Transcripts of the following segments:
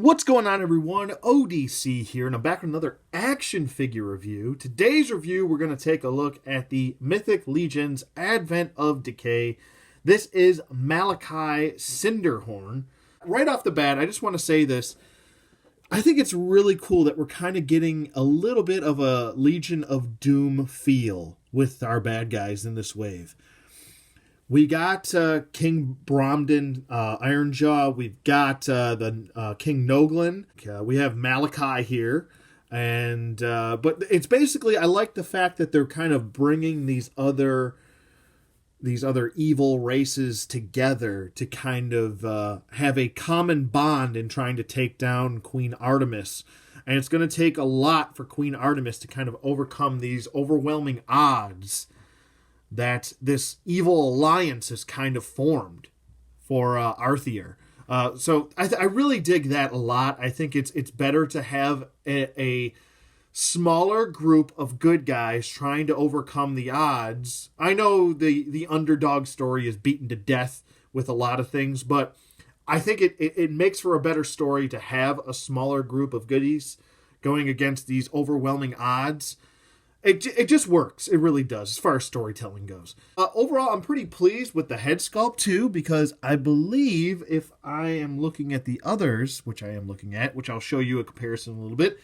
What's going on, everyone? ODC here, and I'm back with another action figure review. Today's review, we're going to take a look at the Mythic Legion's Advent of Decay. This is Malachi Cinderhorn. Right off the bat, I just want to say this. I think it's really cool that we're kind of getting a little bit of a Legion of Doom feel with our bad guys in this wave. We got King Bromden, Ironjaw. We've got the King Noglin. We have Malachi here, and but it's basically, I like the fact that they're kind of bringing these other evil races together to kind of have a common bond in trying to take down Queen Artemis. And it's going to take a lot for Queen Artemis to kind of overcome these overwhelming odds that this evil alliance has kind of formed for Arthier. So I really dig that a lot. I think it's better to have a smaller group of good guys trying to overcome the odds. I know the underdog story is beaten to death with a lot of things, but I think it makes for a better story to have a smaller group of goodies going against these overwhelming odds. It just works. It really does, as far as storytelling goes. Overall, I'm pretty pleased with the head sculpt, too, because I believe if I am looking at the others, which I am looking at, which I'll show you a comparison in a little bit,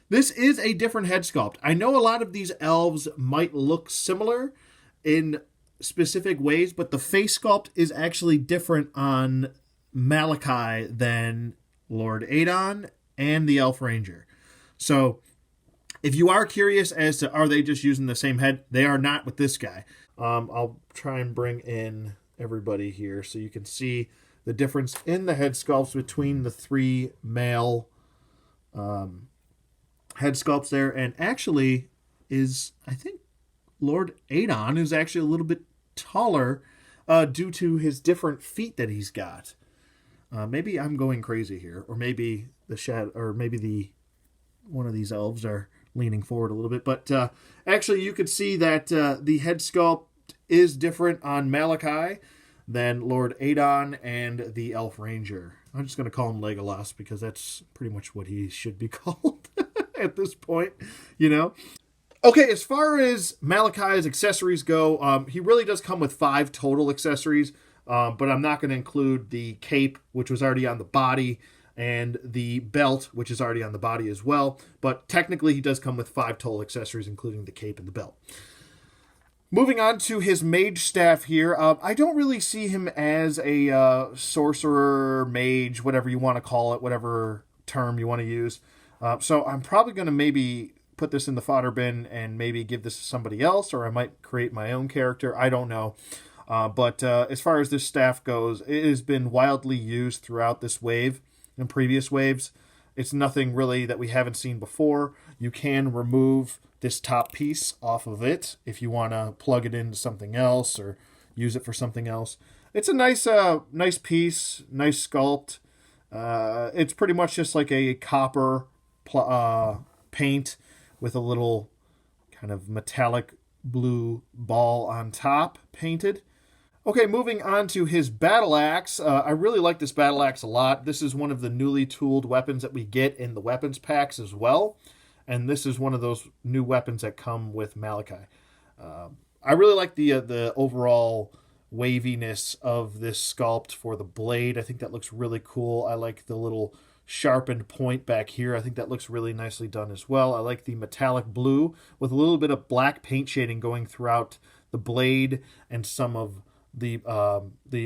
this is a different head sculpt. I know a lot of these elves might look similar in specific ways, but the face sculpt is actually different on Malachi than Lord Adon and the Elf Ranger. So if you are curious as to are they just using the same head, they are not with this guy. I'll try and bring in everybody here so you can see the difference in the head sculpts between the three male head sculpts there. And actually I think Lord Adon is actually a little bit taller due to his different feet that he's got. Maybe I'm going crazy here, or maybe one of these elves are leaning forward a little bit, but actually you could see that the head sculpt is different on Malachi than Lord Adon and the Elf Ranger. I'm just going to call him Legolas because that's pretty much what he should be called at this point, you know. Okay, as far as Malachi's accessories go, he really does come with 5 total accessories, but I'm not going to include the cape, which was already on the body, and the belt, which is already on the body as well. But technically, he does come with 5 total accessories, including the cape and the belt. Moving on to his mage staff here. I don't really see him as a sorcerer, mage, whatever you want to call it, whatever term you want to use. So I'm probably going to maybe put this in the fodder bin and maybe give this to somebody else, or I might create my own character. I don't know. But as far as this staff goes, it has been wildly used throughout this wave. In previous waves, it's nothing really that we haven't seen before. You can remove this top piece off of it if you want to plug it into something else or use it for something else. It's a nice piece, nice sculpt. It's pretty much just like a copper paint with a little kind of metallic blue ball on top painted. Okay, moving on to his battle axe. I really like this battle axe a lot. This is one of the newly tooled weapons that we get in the weapons packs as well. And this is one of those new weapons that come with Malachi. I really like the overall waviness of this sculpt for the blade. I think that looks really cool. I like the little sharpened point back here. I think that looks really nicely done as well. I like the metallic blue with a little bit of black paint shading going throughout the blade and some of the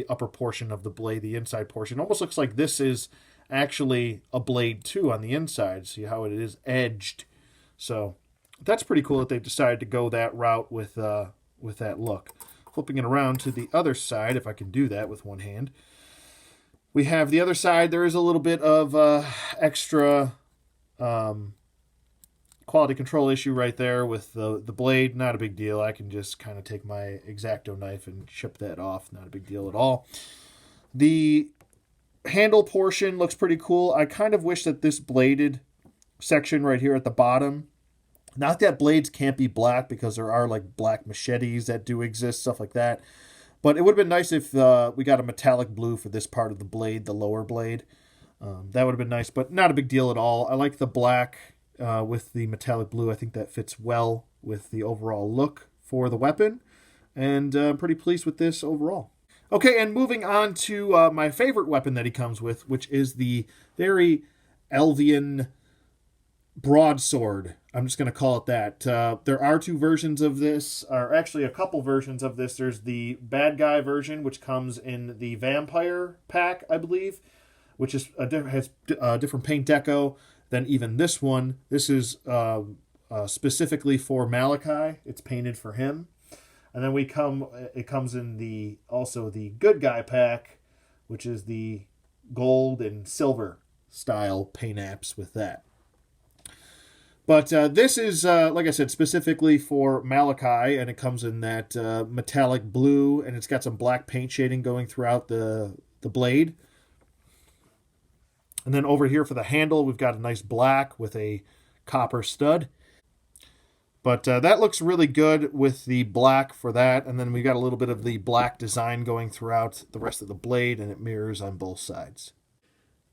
upper portion of the blade, the inside portion. Almost looks like this is actually a blade too on the inside. See how it is edged. So that's pretty cool that they've decided to go that route with that look. Flipping it around to the other side, if I can do that with one hand. We have the other side. There is a little bit of extra quality control issue right there with the blade. Not a big deal. I can just kind of take my X-Acto knife and chip that off. Not a big deal at all. The handle portion looks pretty cool. I kind of wish that this bladed section right here at the bottom, not that blades can't be black, because there are like black machetes that do exist, stuff like that. But it would have been nice if we got a metallic blue for this part of the blade, the lower blade. That would have been nice, but not a big deal at all. I like the black with the metallic blue. I think that fits well with the overall look for the weapon, and I'm pretty pleased with this overall. Okay, and moving on to my favorite weapon that he comes with, which is the very Elvian broadsword. I'm just going to call it that. There are two versions of this, or actually a couple versions of this. There's the bad guy version, which comes in the vampire pack, I believe, which is has a different paint deco than even this one. This is specifically for Malachi. It's painted for him. And then it comes in also the good guy pack, which is the gold and silver style paint apps with that. But this is, like I said, specifically for Malachi, and it comes in that metallic blue, and it's got some black paint shading going throughout the blade. And then over here for the handle, we've got a nice black with a copper stud. But that looks really good with the black for that. And then we got a little bit of the black design going throughout the rest of the blade, and it mirrors on both sides.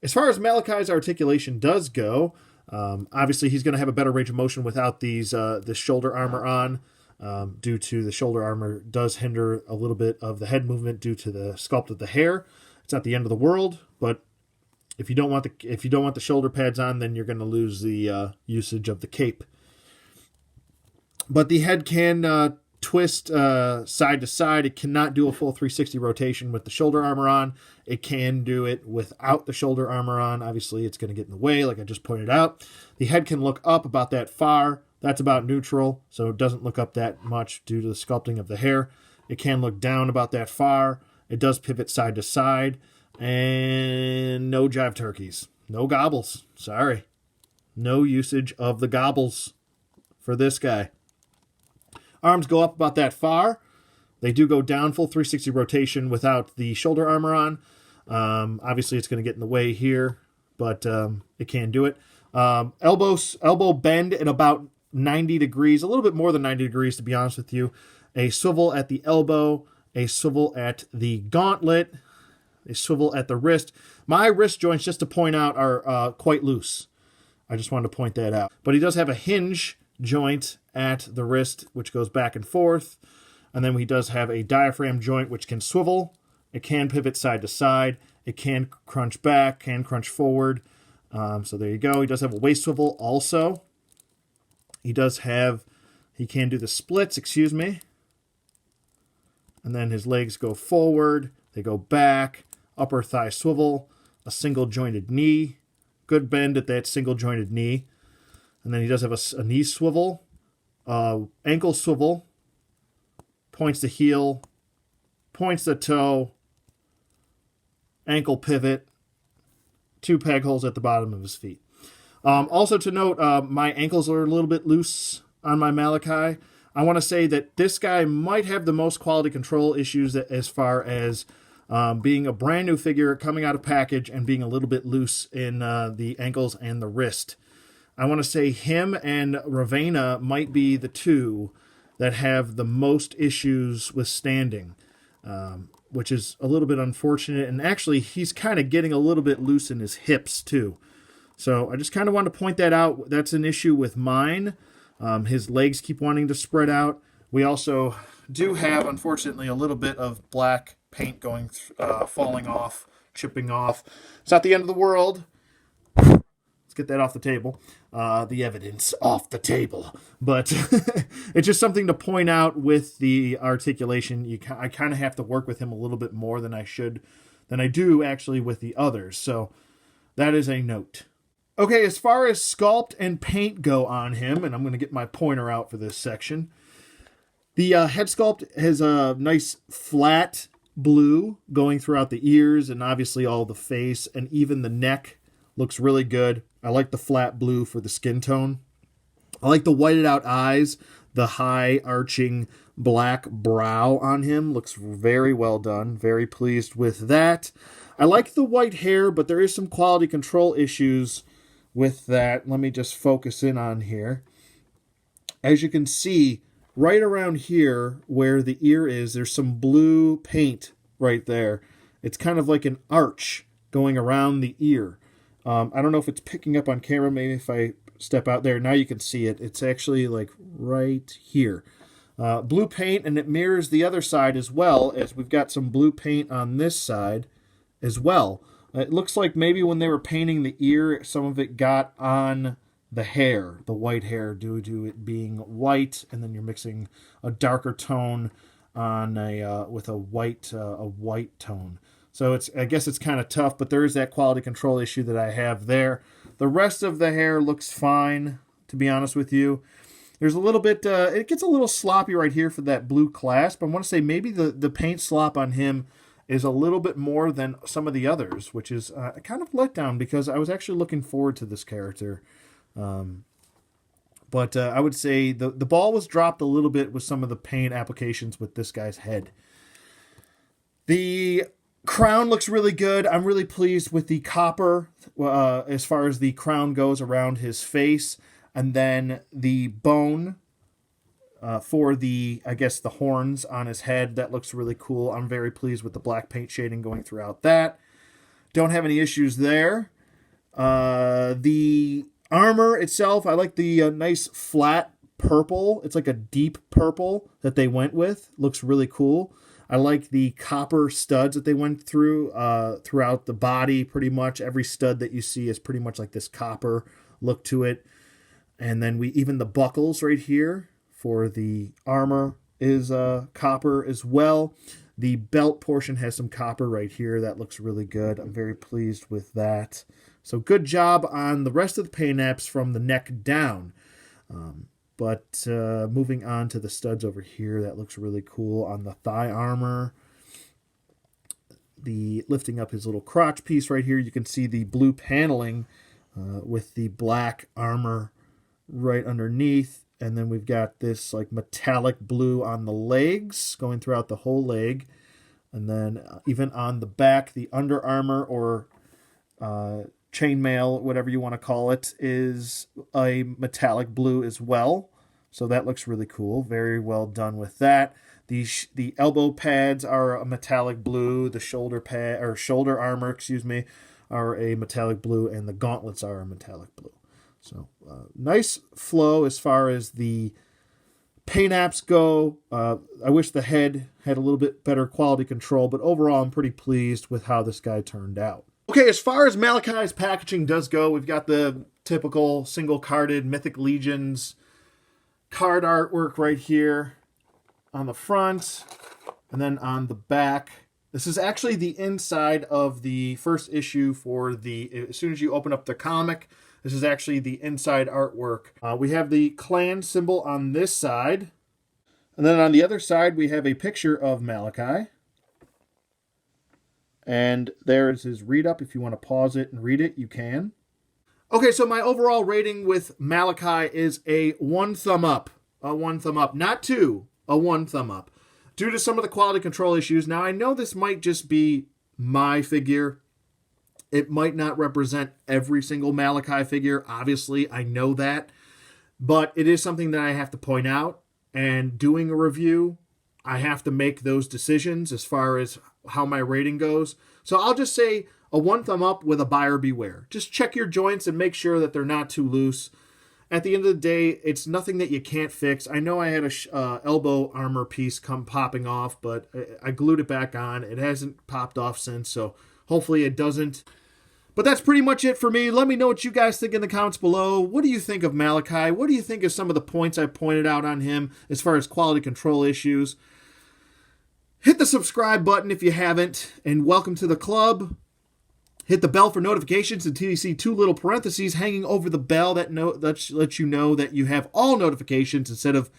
As far as Malachi's articulation does go, obviously he's going to have a better range of motion without this shoulder armor on, due to the shoulder armor does hinder a little bit of the head movement due to the sculpt of the hair. It's not the end of the world, but if you don't want the shoulder pads on, then you're going to lose the usage of the cape. But the head can twist side to side. It cannot do a full 360 rotation with the shoulder armor on. It can do it without the shoulder armor on. Obviously, it's going to get in the way, like I just pointed out. The head can look up about that far. That's about neutral, so it doesn't look up that much due to the sculpting of the hair. It can look down about that far. It does pivot side to side. And no jive turkeys. No gobbles. Sorry. No usage of the gobbles for this guy. Arms go up about that far. They do go down full 360 rotation without the shoulder armor on. Obviously, it's going to get in the way here, but it can do it. Elbow bend at about 90 degrees, a little bit more than 90 degrees, to be honest with you. A swivel at the elbow, a swivel at the gauntlet, a swivel at the wrist. My wrist joints, just to point out, are quite loose. I just wanted to point that out. But he does have a hinge joint at the wrist, which goes back and forth. And then he does have a diaphragm joint, which can swivel. It can pivot side to side. It can crunch back, can crunch forward. So there you go. He does have a waist swivel also. He can do the splits, And then his legs go forward. They go back. Upper thigh swivel. A single jointed knee. Good bend at that single jointed knee. And then he does have a knee swivel, ankle swivel, points the heel, points the toe, ankle pivot, 2 peg holes at the bottom of his feet. Also to note, my ankles are a little bit loose on my Malachi. I want to say that this guy might have the most quality control issues as far as being a brand new figure coming out of package and being a little bit loose in the ankles and the wrist. I want to say him and Ravenna might be the two that have the most issues with standing, which is a little bit unfortunate. And actually, he's kind of getting a little bit loose in his hips, too. So I just kind of want to point that out. That's an issue with mine. His legs keep wanting to spread out. We also do have, unfortunately, a little bit of black paint falling off, chipping off. It's not the end of the world. Get that off the table. The evidence off the table. But it's just something to point out with the articulation. I kind of have to work with him a little bit more than I do actually with the others. So that is a note. Okay, as far as sculpt and paint go on him, and I'm going to get my pointer out for this section. The head sculpt has a nice flat blue going throughout the ears and obviously all the face, and even the neck looks really good. I like the flat blue for the skin tone. I like the whited out eyes. The high arching black brow on him looks very well done. Very pleased with that. I like the white hair, but there is some quality control issues with that. Let me just focus in on here. As you can see, right around here where the ear is, there's some blue paint right there. It's kind of like an arch going around the ear. I don't know if it's picking up on camera. Maybe if I step out there, now you can see it. It's actually like right here. Blue paint, and it mirrors the other side as well, as we've got some blue paint on this side as well. It looks like maybe when they were painting the ear, some of it got on the hair, the white hair, due to it being white, and then you're mixing a darker tone on with a white tone. So I guess it's kind of tough, but there is that quality control issue that I have there. The rest of the hair looks fine, to be honest with you. There's a little bit, it gets a little sloppy right here for that blue clasp. I want to say maybe the paint slop on him is a little bit more than some of the others, which is kind of let down because I was actually looking forward to this character. But I would say the ball was dropped a little bit with some of the paint applications with this guy's head. The crown looks really good. I'm really pleased with the copper as far as the crown goes around his face. And then the bone for I guess the horns on his head, that looks really cool. I'm very pleased with the black paint shading going throughout that. Don't have any issues there. The armor itself, I like the nice flat purple. It's like a deep purple that they went with. Looks really cool. I like the copper studs that they went through throughout the body. Pretty much every stud that you see is pretty much like this copper look to it. And then even the buckles right here for the armor is copper as well. The belt portion has some copper right here. That looks really good. I'm very pleased with that. So good job on the rest of the paint apps from the neck down. But moving on to the studs over here, that looks really cool on the thigh armor. Lifting up his little crotch piece right here, you can see the blue paneling with the black armor right underneath. And then we've got this like metallic blue on the legs going throughout the whole leg. And then even on the back, the under armor or chainmail, whatever you want to call it, is a metallic blue as well. So that looks really cool. Very well done with that. The elbow pads are a metallic blue. The shoulder armor, are a metallic blue, and the gauntlets are a metallic blue. So nice flow as far as the paint apps go. I wish the head had a little bit better quality control, but overall I'm pretty pleased with how this guy turned out. Okay, as far as Malachi's packaging does go, we've got the typical single-carded Mythic Legions card artwork right here on the front, and then on the back. This is actually the inside of the first issue as soon as you open up the comic, this is actually the inside artwork. We have the clan symbol on this side, and then on the other side we have a picture of Malachi. And there's his read-up. If you want to pause it and read it, you can. Okay, so my overall rating with Malachi is a 1 thumb up. A 1 thumb up. Not 2, a 1 thumb up. Due to some of the quality control issues. Now, I know this might just be my figure. It might not represent every single Malachi figure. Obviously, I know that. But it is something that I have to point out. And doing a review, I have to make those decisions as far as how my rating goes. So I'll just say a 1 thumb up with a buyer beware. Just check your joints and make sure that they're not too loose. At the end of the day, it's nothing that you can't fix. I know I had a elbow armor piece come popping off, but I glued it back on. It hasn't popped off since, so hopefully it doesn't. But that's pretty much it for me. Let me know what you guys think in the comments below. What do you think of Malachi? What do you think of some of the points I pointed out on him as far as quality control issues? Hit the subscribe button if you haven't, and welcome to the club. Hit the bell for notifications until you see 2 little parentheses hanging over the bell that lets you know that you have all notifications instead of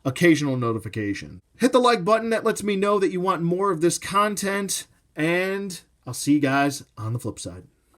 occasional notification. Hit the like button. That lets me know that you want more of this content, and I'll see you guys on the flip side.